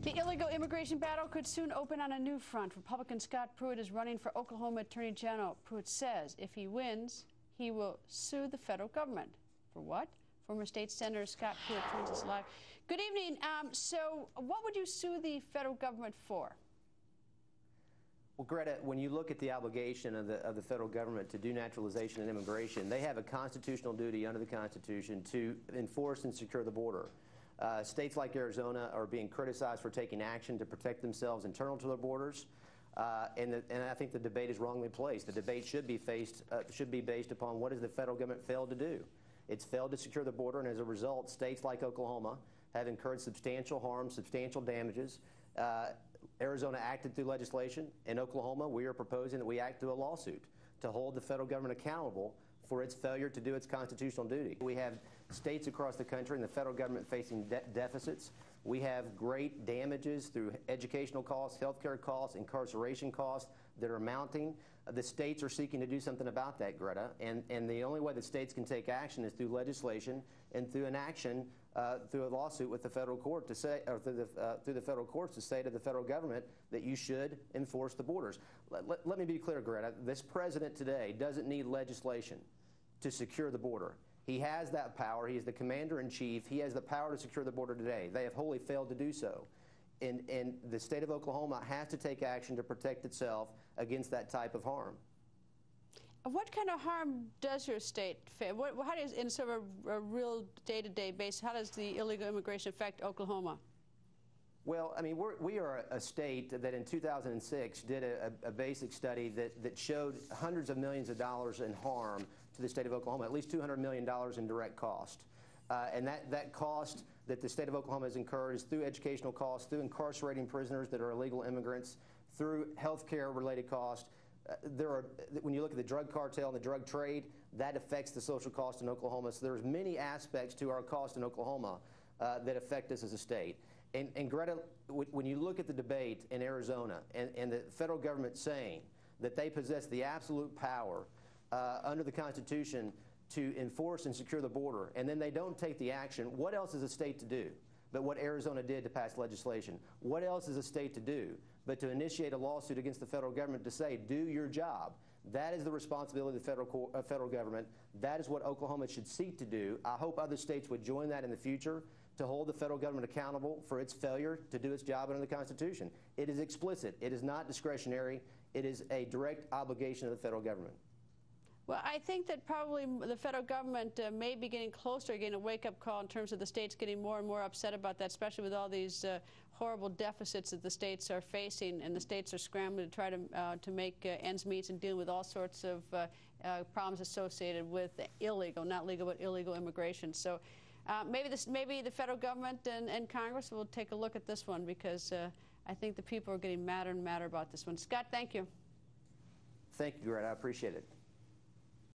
The illegal immigration battle could soon open on a new front. Republican Scott Pruitt is running for Oklahoma Attorney General. Pruitt says if he wins, he will sue the federal government. For what? Former State Senator Scott Pruitt joins us live. Good evening. So what would you sue the federal government for? Well, Greta, when you look at the obligation of the federal government to do naturalization and immigration, they have a constitutional duty under the Constitution to enforce and secure the border. States like Arizona are being criticized for taking action to protect themselves internal to their borders, and I think the debate is wrongly placed. The debate should be based upon what has the federal government failed to do. It's failed to secure the border, and as a result, states like Oklahoma have incurred substantial harm, substantial damages. Arizona acted through legislation. In Oklahoma, we are proposing that we act through a lawsuit to hold the federal government accountable for its failure to do its constitutional duty. We have states across the country and the federal government facing deficits. We have great damages through educational costs, healthcare costs, incarceration costs that are mounting. The states are seeking to do something about that, Greta, and the only way the states can take action is through legislation and through an action through a lawsuit with the federal court to say, or through the federal courts to say to the federal government that you should enforce the borders. Let me be clear, Greta. This president today doesn't need legislation to secure the border. He has that power. He is the commander-in-chief. He has the power to secure the border today. They have wholly failed to do so. And the state of Oklahoma has to take action to protect itself against that type of harm. What kind of harm does your state face? How does, in sort of a real day-to-day basis, how does the illegal immigration affect Oklahoma? Well, I mean, we are a state that in 2006 did a basic study that showed hundreds of millions of dollars in harm to the state of Oklahoma, at least $200 million in direct cost. And that cost that the state of Oklahoma has incurred is through educational costs, through incarcerating prisoners that are illegal immigrants, through health care related costs. When you look at the drug cartel and the drug trade, that affects the social cost in Oklahoma. So there's many aspects to our cost in Oklahoma that affect us as a state. And Greta, when you look at the debate in Arizona and the federal government saying that they possess the absolute power under the Constitution to enforce and secure the border, and then they don't take the action, what else is a state to do but what Arizona did to pass legislation? What else is a state to do but to initiate a lawsuit against the federal government to say, do your job? That is the responsibility of the federal government. That is what Oklahoma should seek to do. I hope other states would join that in the future to hold the federal government accountable for its failure to do its job under the Constitution. It is explicit. It is not discretionary. It is a direct obligation of the federal government. Well, I think that probably the federal government may be getting closer, getting a wake-up call in terms of the states getting more and more upset about that, especially with all these horrible deficits that the states are facing, and the states are scrambling to try to make ends meet and deal with all sorts of problems associated with illegal, not legal, but illegal immigration. So maybe the federal government and Congress will take a look at this one, because I think the people are getting madder and madder about this one. Scott, thank you. Thank you, Greta. I appreciate it.